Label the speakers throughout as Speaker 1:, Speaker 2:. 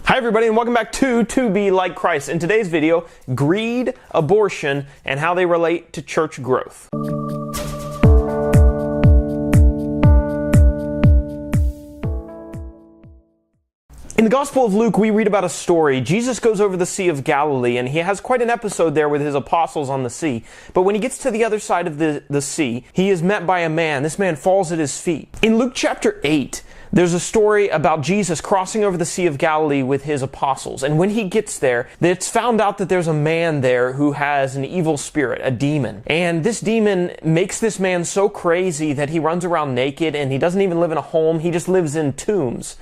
Speaker 1: Hi everybody, and welcome back to Be Like Christ. In today's video, greed, abortion, and how they relate to church growth. In the Gospel of Luke, we read about a story. Jesus goes over the Sea of Galilee, and he has quite an episode there with his apostles on the sea. But when he gets to the other side of the sea, he is met by a man. This man falls at his feet. In Luke chapter 8, there's a story about Jesus crossing over the Sea of Galilee with his apostles. And when he gets there, it's found out that there's a man there who has an evil spirit, a demon. And this demon makes this man so crazy that he runs around naked and he doesn't even live in a home. He just lives in tombs.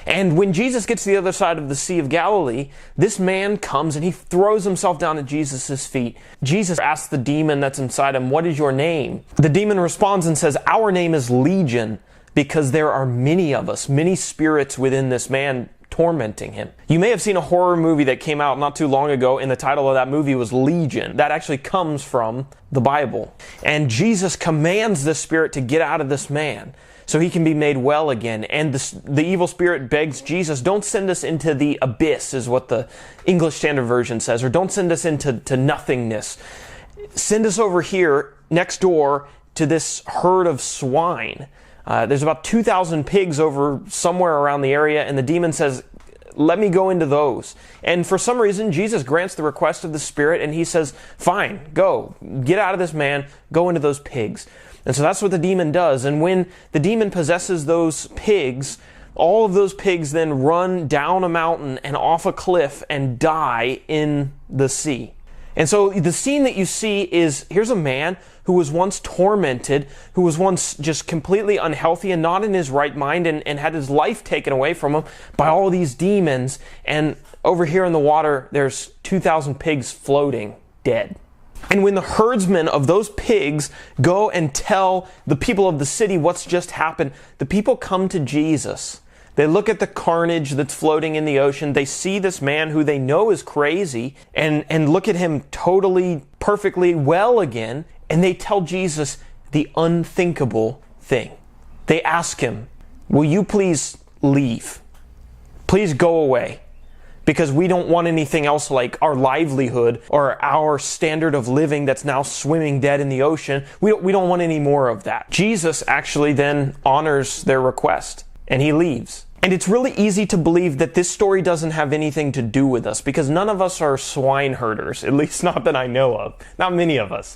Speaker 1: And when Jesus gets to the other side of the Sea of Galilee, this man comes and he throws himself down at Jesus' feet. Jesus asks the demon that's inside him, "What is your name?" The demon responds and says, "Our name is Legion, because there are many of us, many spirits within this man tormenting him." You may have seen a horror movie that came out not too long ago, and the title of that movie was Legion. That actually comes from the Bible. And Jesus commands the spirit to get out of this man so he can be made well again. And the evil spirit begs Jesus, "Don't send us into the abyss," is what the English Standard Version says, or "don't send us into nothingness. Send us over here next door to this herd of swine." There's about 2,000 pigs over somewhere around the area, and the demon says, "Let me go into those." And for some reason, Jesus grants the request of the spirit, and he says, "Fine, go. Get out of this man. Go into those pigs." And so that's what the demon does. And when the demon possesses those pigs, all of those pigs then run down a mountain and off a cliff and die in the sea. And so the scene that you see is, here's a man who was once tormented, who was once just completely unhealthy and not in his right mind, and had his life taken away from him by all these demons. And over here in the water, there's 2,000 pigs floating dead. And when the herdsmen of those pigs go and tell the people of the city what's just happened, the people come to Jesus. They look at the carnage that's floating in the ocean. They see this man who they know is crazy and look at him totally, perfectly well again. And they tell Jesus the unthinkable thing. They ask him, "Will you please leave? Please go away. Because we don't want anything else like our livelihood or our standard of living that's now swimming dead in the ocean. We don't want any more of that." Jesus actually then honors their request and he leaves. And it's really easy to believe that this story doesn't have anything to do with us because none of us are swine herders, at least not that I know of. Not many of us.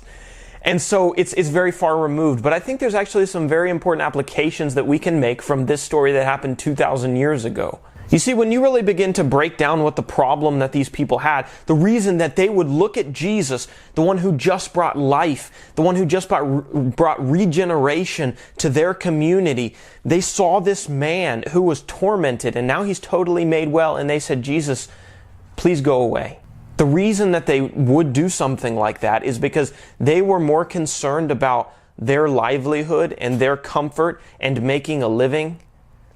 Speaker 1: And so it's very far removed. But I think there's actually some very important applications that we can make from this story that happened 2,000 years ago. You see, when you really begin to break down what the problem that these people had, the reason that they would look at Jesus, the one who just brought life, the one who just brought regeneration to their community, they saw this man who was tormented and now he's totally made well, and they said, "Jesus, please go away." The reason that they would do something like that is because they were more concerned about their livelihood and their comfort and making a living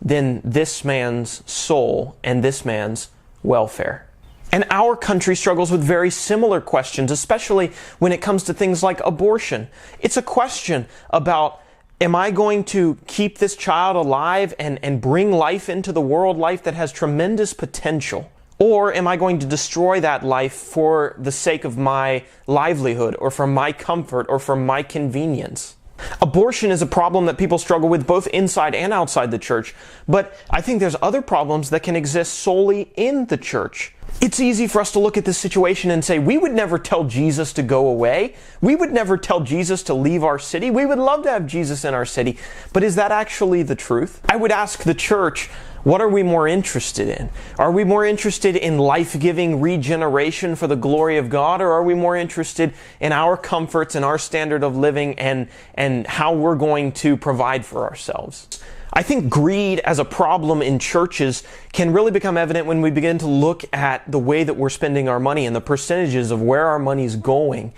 Speaker 1: than this man's soul and this man's welfare. And our country struggles with very similar questions, especially when it comes to things like abortion. It's a question about, am I going to keep this child alive and bring life into the world, life that has tremendous potential? Or am I going to destroy that life for the sake of my livelihood or for my comfort or for my convenience? Abortion is a problem that people struggle with both inside and outside the church, but I think there's other problems that can exist solely in the church. It's easy for us to look at this situation and say, we would never tell Jesus to go away. We would never tell Jesus to leave our city. We would love to have Jesus in our city. But is that actually the truth? I would ask the church, what are we more interested in? Are we more interested in life-giving regeneration for the glory of God, or are we more interested in our comforts and our standard of living and how we're going to provide for ourselves? I think greed as a problem in churches can really become evident when we begin to look at the way that we're spending our money and the percentages of where our money's going.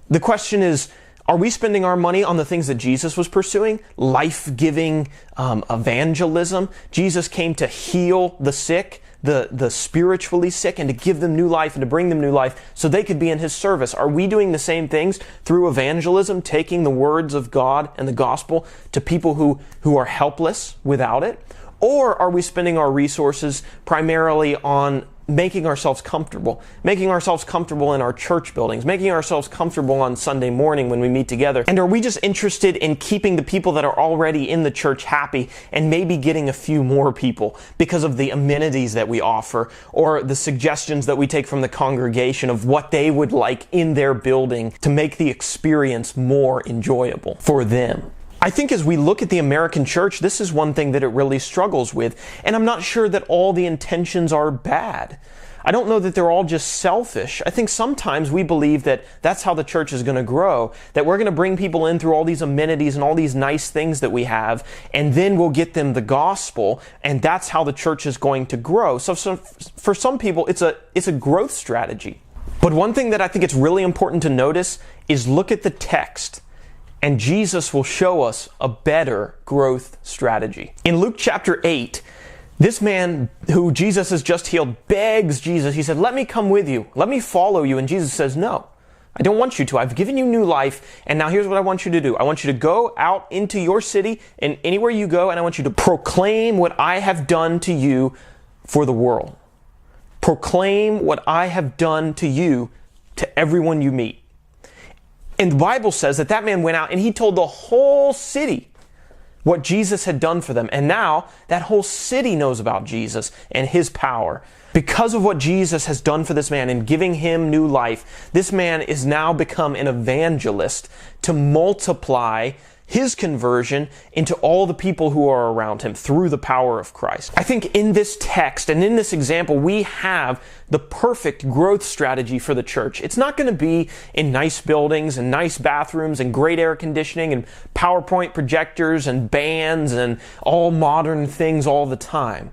Speaker 1: The question is, are we spending our money on the things that Jesus was pursuing? Life-giving evangelism. Jesus came to heal the sick, the spiritually sick, and to give them new life and to bring them new life so they could be in His service. Are we doing the same things through evangelism, taking the words of God and the gospel to people who are helpless without it? Or are we spending our resources primarily on making ourselves comfortable in our church buildings, making ourselves comfortable on Sunday morning when we meet together? And are we just interested in keeping the people that are already in the church happy and maybe getting a few more people because of the amenities that we offer or the suggestions that we take from the congregation of what they would like in their building to make the experience more enjoyable for them? I think as we look at the American church, this is one thing that it really struggles with, and I'm not sure that all the intentions are bad. I don't know that they're all just selfish. I think sometimes we believe that that's how the church is going to grow, that we're going to bring people in through all these amenities and all these nice things that we have, and then we'll get them the gospel, and that's how the church is going to grow. So for some people, it's a growth strategy. But one thing that I think it's really important to notice is look at the text. And Jesus will show us a better growth strategy. In Luke chapter 8, this man who Jesus has just healed begs Jesus. He said, "Let me come with you. Let me follow you." And Jesus says, "No, I don't want you to. I've given you new life. And now here's what I want you to do. I want you to go out into your city and anywhere you go, and I want you to proclaim what I have done to you for the world. Proclaim what I have done to you to everyone you meet." And the Bible says that that man went out and he told the whole city what Jesus had done for them. And now that whole city knows about Jesus and his power. Because of what Jesus has done for this man and giving him new life, this man is now become an evangelist to multiply his conversion into all the people who are around him through the power of Christ. I think in this text and in this example, we have the perfect growth strategy for the church. It's not going to be in nice buildings and nice bathrooms and great air conditioning and PowerPoint projectors and bands and all modern things all the time.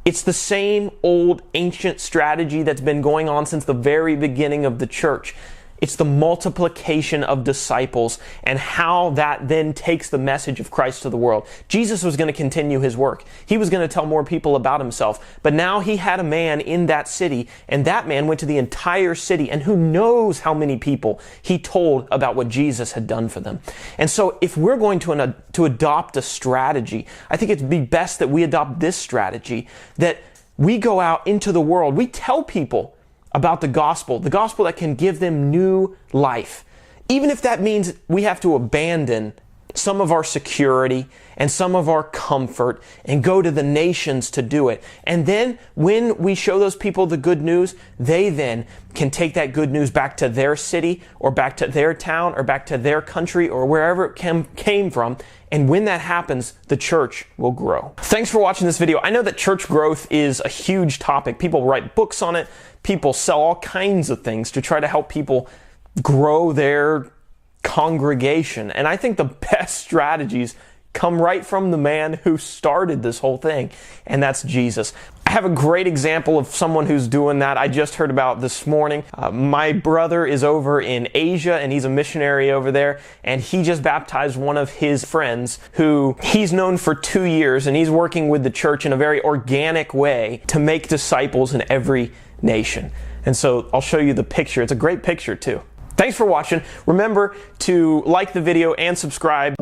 Speaker 1: It's the same old ancient strategy that's been going on since the very beginning of the church. It's the multiplication of disciples and how that then takes the message of Christ to the world. Jesus was going to continue his work. He was going to tell more people about himself. But now he had a man in that city, and that man went to the entire city, and who knows how many people he told about what Jesus had done for them. And so if we're going to adopt a strategy, I think it'd be best that we adopt this strategy, that we go out into the world, we tell people about the gospel that can give them new life. Even if that means we have to abandon some of our security and some of our comfort and go to the nations to do it. And then when we show those people the good news, they then can take that good news back to their city or back to their town or back to their country or wherever it came from. And when that happens, the church will grow. Thanks for watching this video. I know that church growth is a huge topic. People write books on it. People sell all kinds of things to try to help people grow their congregation. And I think the best strategies come right from the man who started this whole thing, and that's Jesus. I have a great example of someone who's doing that I just heard about this morning. My brother is over in Asia, and he's a missionary over there, and he just baptized one of his friends who he's known for 2 years, and he's working with the church in a very organic way to make disciples in every nation. And so I'll show you the picture. It's a great picture too. Thanks for watching. Remember to like the video and subscribe.